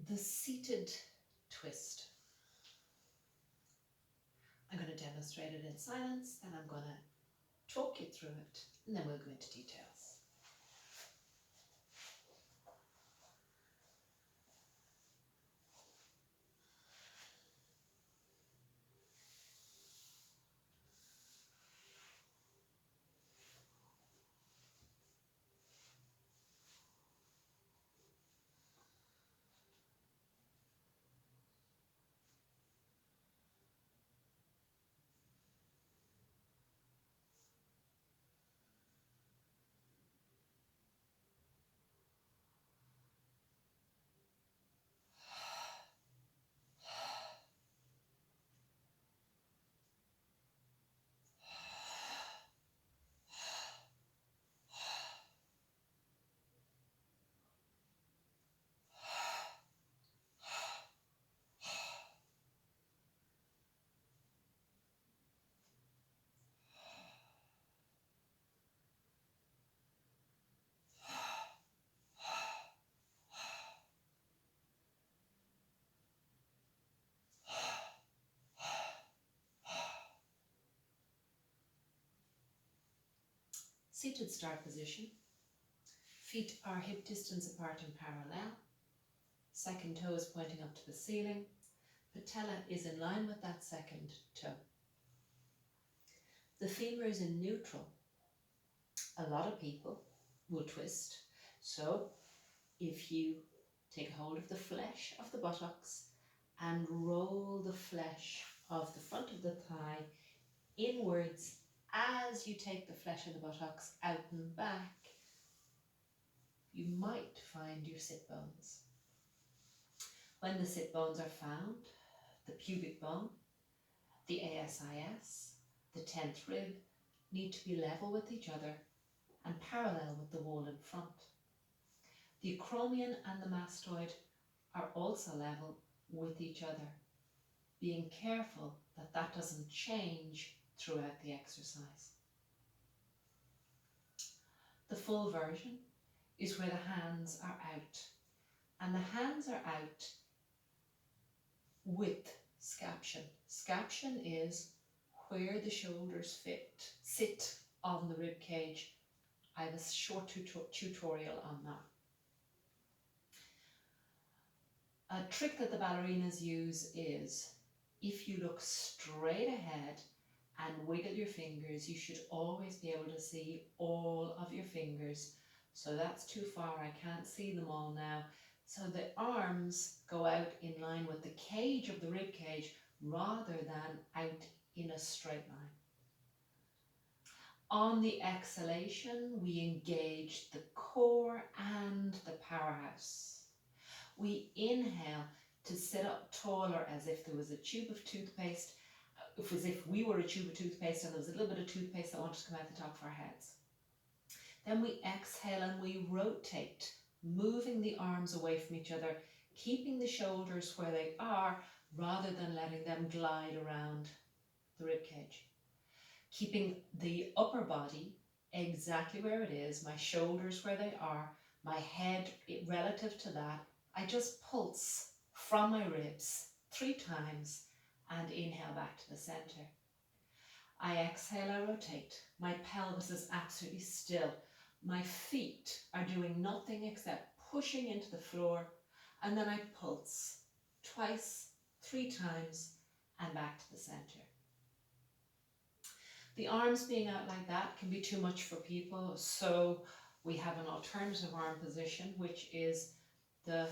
the seated twist. I'm going to demonstrate it in silence, then I'm going to talk you through it, and then we'll go into details. Seated start position. Feet are hip distance apart and parallel. Second toe is pointing up to the ceiling. Patella is in line with that second toe. The femur is in neutral. A lot of people will twist. So if you take hold of the flesh of the buttocks and roll the flesh of the front of the thigh inwards as you take the flesh of the buttocks out and back, you might find your sit bones. When the sit bones are found, the pubic bone, the ASIS, the 10th rib need to be level with each other and parallel with the wall in front. The acromion and the mastoid are also level with each other, being careful that that doesn't change throughout the exercise. The full version is where the hands are out, and the hands are out with scaption. Scaption is where the shoulders sit on the rib cage. I have a short tutorial on that. A trick that the ballerinas use is, if you look straight ahead and wiggle your fingers, you should always be able to see all of your fingers. So that's too far, I can't see them all now. So the arms go out in line with the cage of the rib cage rather than out in a straight line. On the exhalation, we engage the core and the powerhouse. We inhale to sit up taller as if there was a tube of toothpaste, as if we were a tube of toothpaste and there was a little bit of toothpaste that wanted to come out the top of our heads. Then we exhale and we rotate, moving the arms away from each other, keeping the shoulders where they are rather than letting them glide around the rib cage. Keeping the upper body exactly where it is, my shoulders where they are, my head relative to that. I just pulse from my ribs 3 times and inhale back to the center. I exhale, I rotate. My pelvis is absolutely still. My feet are doing nothing except pushing into the floor, and then I pulse twice, 3 times, and back to the center. The arms being out like that can be too much for people, so we have an alternative arm position, which is the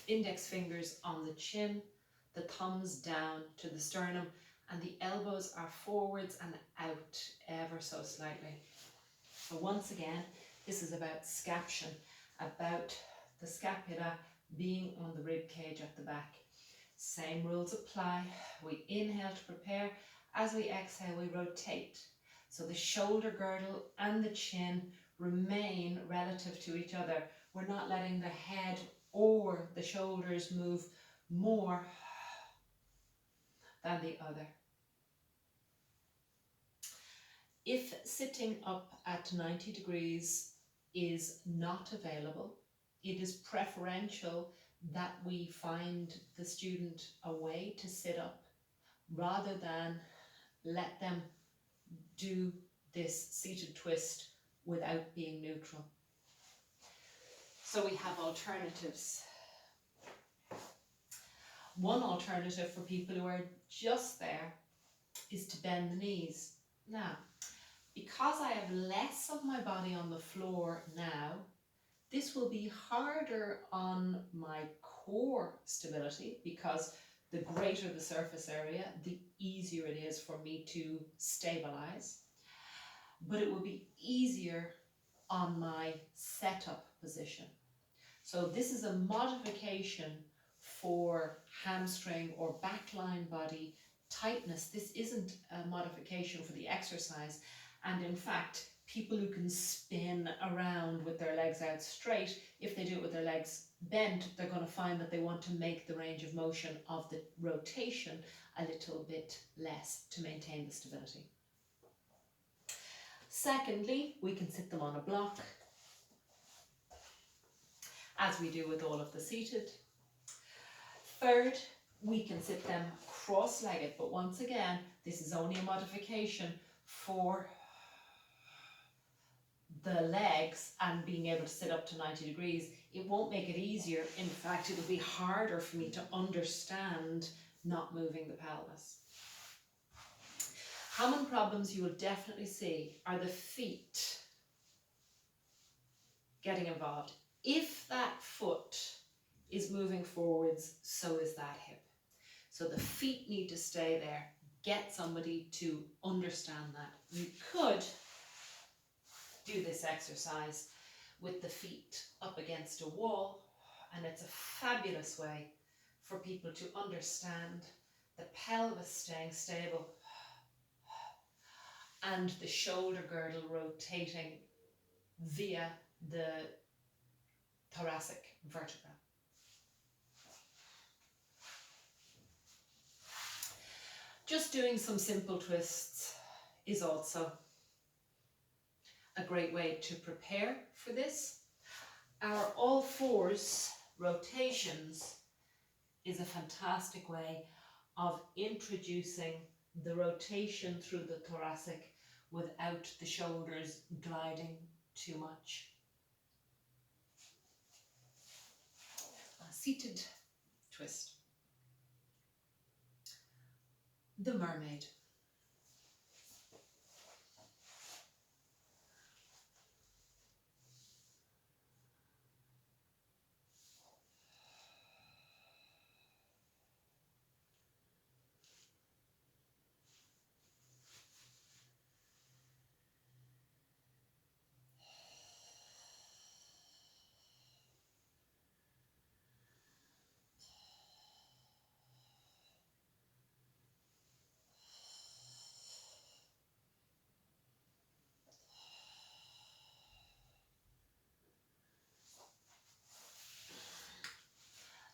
index fingers on the chin, the thumbs down to the sternum, and the elbows are forwards and out ever so slightly. So once again, this is about scaption, about the scapula being on the rib cage at the back. Same rules apply. We inhale to prepare. As we exhale, we rotate. So the shoulder girdle and the chin remain relative to each other. We're not letting the head or the shoulders move more than the other. If sitting up at 90 degrees is not available, it is preferential that we find the student a way to sit up rather than let them do this seated twist without being neutral. So we have alternatives. One alternative for people who are just there is to bend the knees. Now, because I have less of my body on the floor now, this will be harder on my core stability, because the greater the surface area, the easier it is for me to stabilize. But it will be easier on my setup position. So this is a modification for hamstring or backline body tightness. This isn't a modification for the exercise. And in fact, people who can spin around with their legs out straight, if they do it with their legs bent, they're going to find that they want to make the range of motion of the rotation a little bit less to maintain the stability. Secondly, we can sit them on a block, as we do with all of the seated. Third, we can sit them cross-legged, but once again, this is only a modification for the legs and being able to sit up to 90 degrees. It won't make it easier. In fact, it'll be harder for me to understand not moving the pelvis. Common problems you will definitely see are the feet getting involved. If that foot is moving forwards, so is that hip. So the feet need to stay there. Get somebody to understand that. You could do this exercise with the feet up against a wall, and it's a fabulous way for people to understand the pelvis staying stable and the shoulder girdle rotating via the thoracic vertebra. Just doing some simple twists is also a great way to prepare for this. Our all fours rotations is a fantastic way of introducing the rotation through the thoracic without the shoulders gliding too much. A seated twist. The mermaid.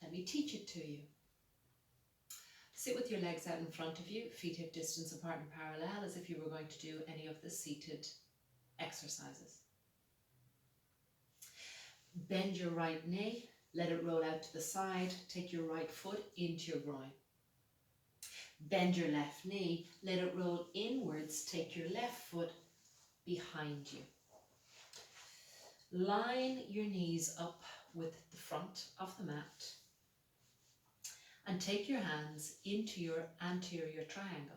Let me teach it to you. Sit with your legs out in front of you, feet hip distance apart and parallel, as if you were going to do any of the seated exercises. Bend your right knee, let it roll out to the side, take your right foot into your groin. Bend your left knee, let it roll inwards, take your left foot behind you. Line your knees up with the front of the mat and take your hands into your anterior triangle.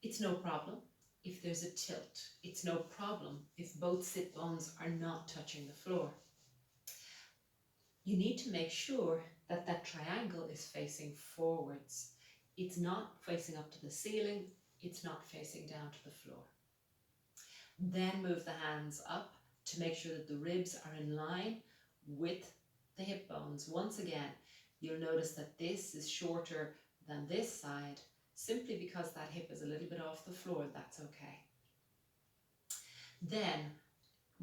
It's no problem if there's a tilt. It's no problem if both sit bones are not touching the floor. You need to make sure that that triangle is facing forwards. It's not facing up to the ceiling. It's not facing down to the floor. Then move the hands up to make sure that the ribs are in line with the hip bones. Once again, you'll notice that this is shorter than this side, simply because that hip is a little bit off the floor. That's okay. Then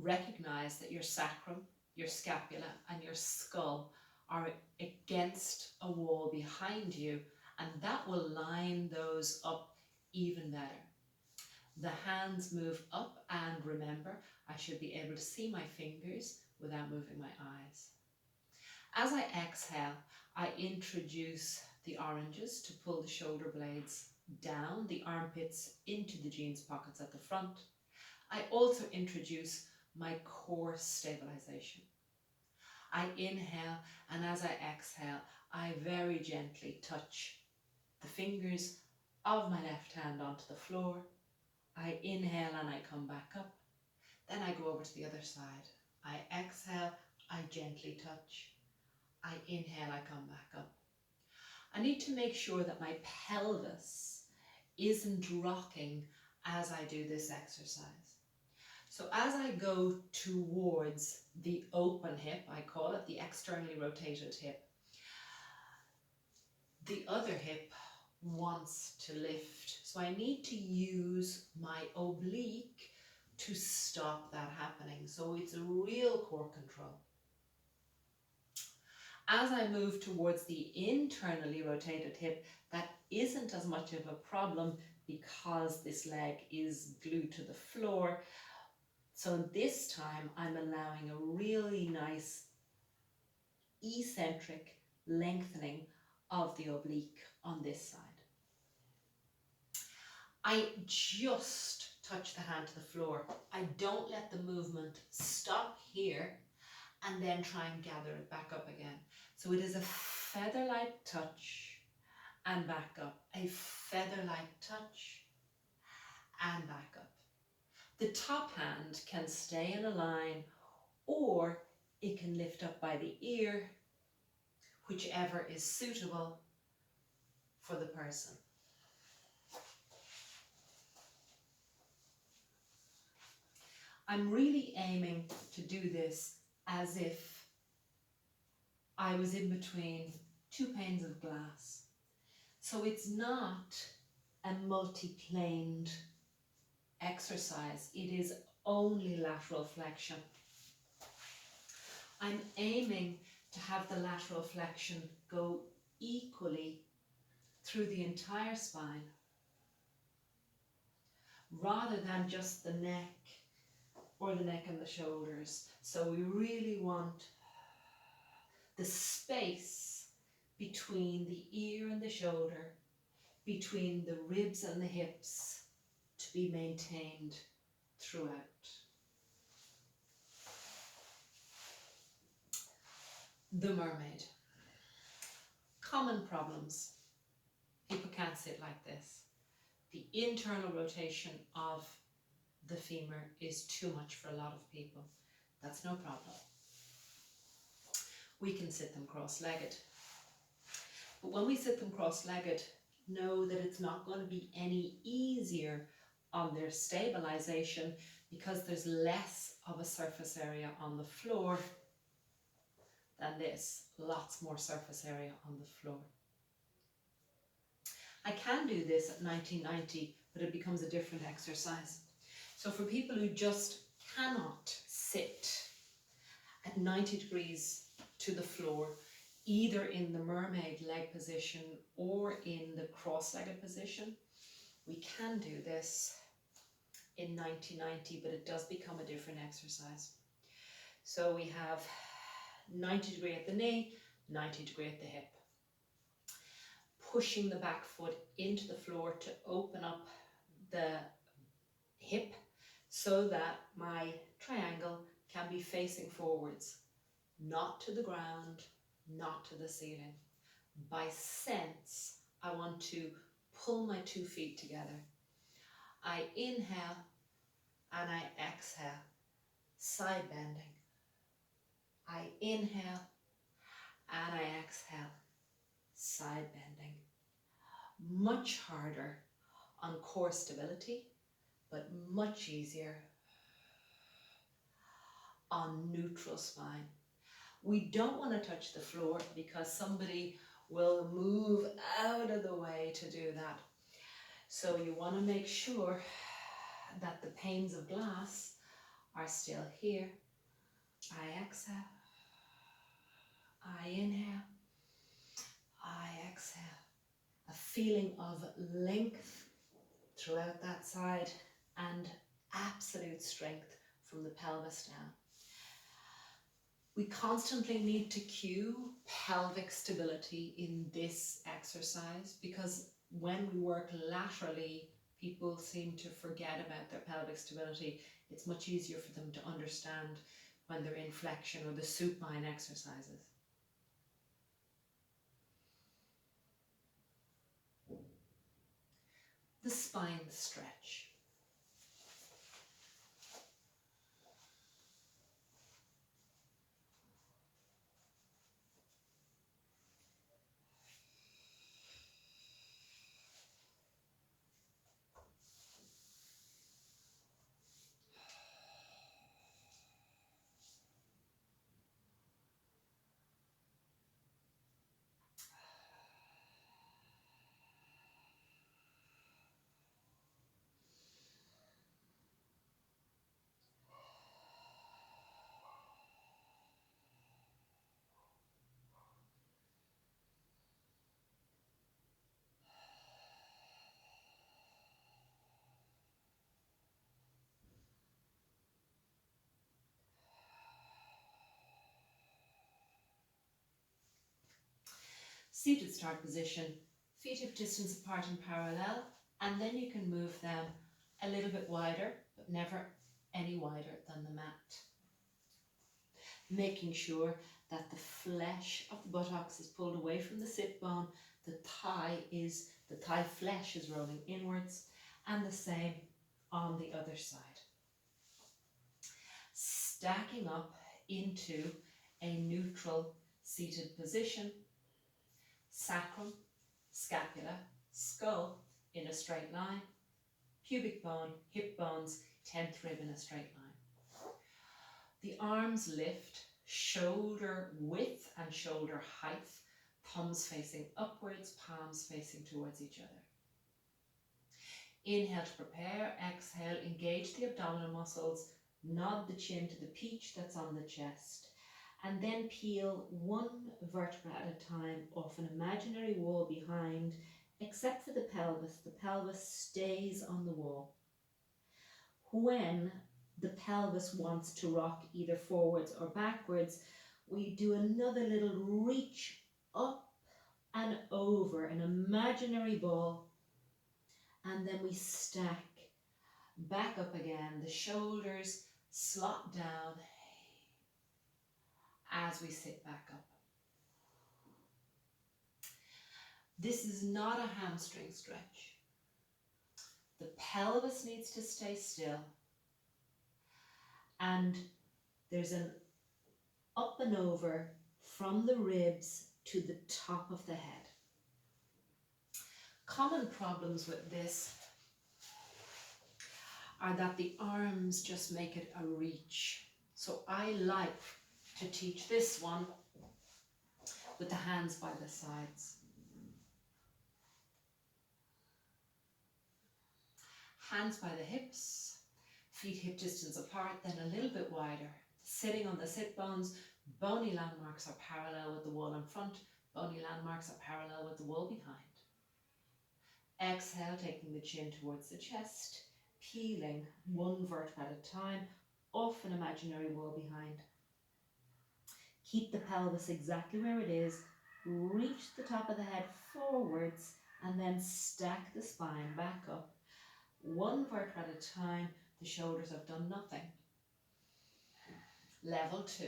recognize that your sacrum, your scapula and your skull are against a wall behind you, and that will line those up even better. The hands move up, and remember, I should be able to see my fingers without moving my eyes. As I exhale, I introduce the oranges to pull the shoulder blades down, the armpits into the jeans pockets at the front. I also introduce my core stabilization. I inhale, and as I exhale, I very gently touch the fingers of my left hand onto the floor. I inhale and I come back up. Then I go over to the other side. I exhale, I gently touch. I inhale, I come back up. I need to make sure that my pelvis isn't rocking as I do this exercise. So as I go towards the open hip, I call it the externally rotated hip, the other hip wants to lift. So I need to use my oblique to stop that happening. So it's a real core control. As I move towards the internally rotated hip, that isn't as much of a problem because this leg is glued to the floor. So this time I'm allowing a really nice eccentric lengthening of the oblique on this side. I just touch the hand to the floor. I don't let the movement stop here and then try and gather it back up again. So it is a feather-like touch and back up, a feather-like touch and back up. The top hand can stay in a line, or it can lift up by the ear, whichever is suitable for the person. I'm really aiming to do this as if I was in between two panes of glass. So it's not a multi-planed exercise. It is only lateral flexion. I'm aiming to have the lateral flexion go equally through the entire spine, rather than just the neck or the neck and the shoulders. So we really want the space between the ear and the shoulder, between the ribs and the hips, to be maintained throughout. The mermaid. Common problems. People can't sit like this. The internal rotation of the femur is too much for a lot of people. That's no problem. We can sit them cross-legged. But when we sit them cross-legged, know that it's not going to be any easier on their stabilization because there's less of a surface area on the floor than this. Lots more surface area on the floor. I can do this at 90-90, but it becomes a different exercise. So for people who just cannot sit at 90 degrees to the floor, either in the mermaid leg position or in the cross-legged position, we can do this in 90-90, but it does become a different exercise. So we have 90 degree at the knee, 90 degree at the hip. Pushing the back foot into the floor to open up the hip so that my triangle can be facing forwards, not to the ground, not to the ceiling. By sense, I want to pull my 2 feet together. I inhale and I exhale, side bending. I inhale and I exhale, side bending. Much harder on core stability, but much easier on neutral spine. We don't want to touch the floor because somebody will move out of the way to do that. So you want to make sure that the panes of glass are still here. I exhale, I inhale, I exhale. A feeling of length throughout that side and absolute strength from the pelvis down. We constantly need to cue pelvic stability in this exercise, because when we work laterally, people seem to forget about their pelvic stability. It's much easier for them to understand when they're in flexion or the supine exercises. The spine stretch. Seated start position, feet hip distance apart and parallel, and then you can move them a little bit wider, but never any wider than the mat. Making sure that the flesh of the buttocks is pulled away from the sit bone, the thigh flesh is rolling inwards, and the same on the other side. Stacking up into a neutral seated position, sacrum, scapula, skull in a straight line, pubic bone, hip bones, 10th rib in a straight line. The arms lift, shoulder width and shoulder height, thumbs facing upwards, palms facing towards each other. Inhale to prepare, exhale, engage the abdominal muscles, nod the chin to the peach that's on the chest, and then peel one vertebra at a time off an imaginary wall behind, except for the pelvis. The pelvis stays on the wall. When the pelvis wants to rock either forwards or backwards, we do another little reach up and over an imaginary ball, and then we stack back up again. The shoulders slot down as we sit back up. This is not a hamstring stretch. The pelvis needs to stay still, and there's an up and over from the ribs to the top of the head. Common problems with this are that the arms just make it a reach. So I like to teach this one with the hands by the sides. Hands by the hips, feet hip distance apart, then a little bit wider. Sitting on the sit bones, bony landmarks are parallel with the wall in front, bony landmarks are parallel with the wall behind. Exhale, taking the chin towards the chest, peeling one vertebra at a time off an imaginary wall behind. Keep the pelvis exactly where it is, reach the top of the head forwards, and then stack the spine back up. One vertebra at a time, the shoulders have done nothing. Level 2.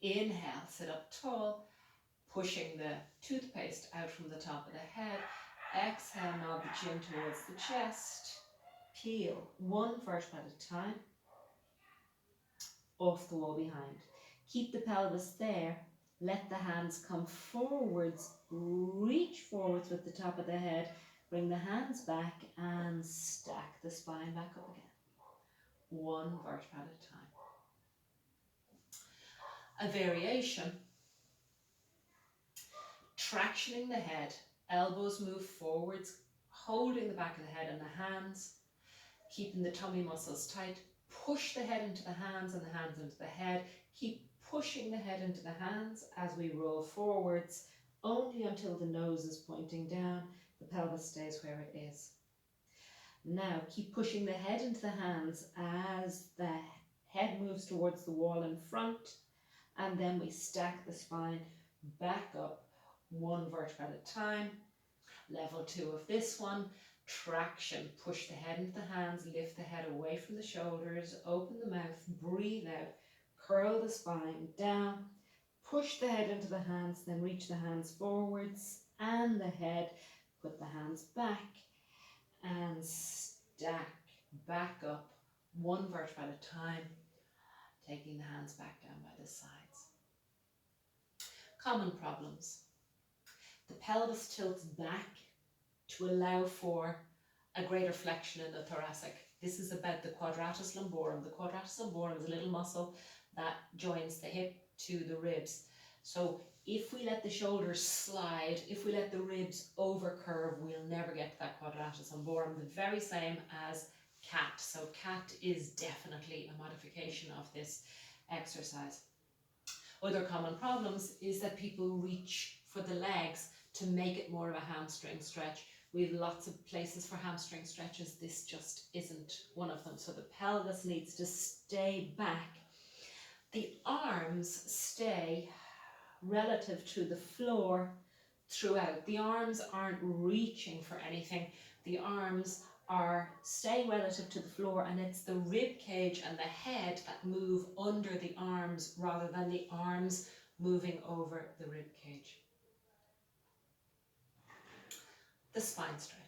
Inhale, sit up tall, pushing the toothpaste out from the top of the head. Exhale, nod the chin towards the chest. Peel one vertebra at a time off the wall behind. Keep the pelvis there. Let the hands come forwards. Reach forwards with the top of the head. Bring the hands back and stack the spine back up again. One vertebra at a time. A variation. Tractioning the head. Elbows move forwards, holding the back of the head and the hands, keeping the tummy muscles tight. Push the head into the hands and the hands into the head. Keep pushing the head into the hands as we roll forwards, only until the nose is pointing down. The pelvis stays where it is. Now keep pushing the head into the hands as the head moves towards the wall in front, and then we stack the spine back up one vertebra at a time. Level 2 of this one, traction. Push the head into the hands, lift the head away from the shoulders, open the mouth, breathe out, curl the spine down, push the head into the hands, then reach the hands forwards and the head, put the hands back and stack back up one vertebra at a time, taking the hands back down by the sides. Common problems. The pelvis tilts back to allow for a greater flexion in the thoracic. This is about the quadratus lumborum. The quadratus lumborum is a little muscle that joins the hip to the ribs. So if we let the shoulders slide, if we let the ribs overcurve, we'll never get to that quadratus lumborum, the very same as cat. So cat is definitely a modification of this exercise. Other common problems is that people reach for the legs to make it more of a hamstring stretch. We have lots of places for hamstring stretches. This just isn't one of them. So the pelvis needs to stay back. The arms stay relative to the floor throughout. The arms aren't reaching for anything. The arms are staying relative to the floor, and it's the rib cage and the head that move under the arms rather than the arms moving over the rib cage. The spine stretch.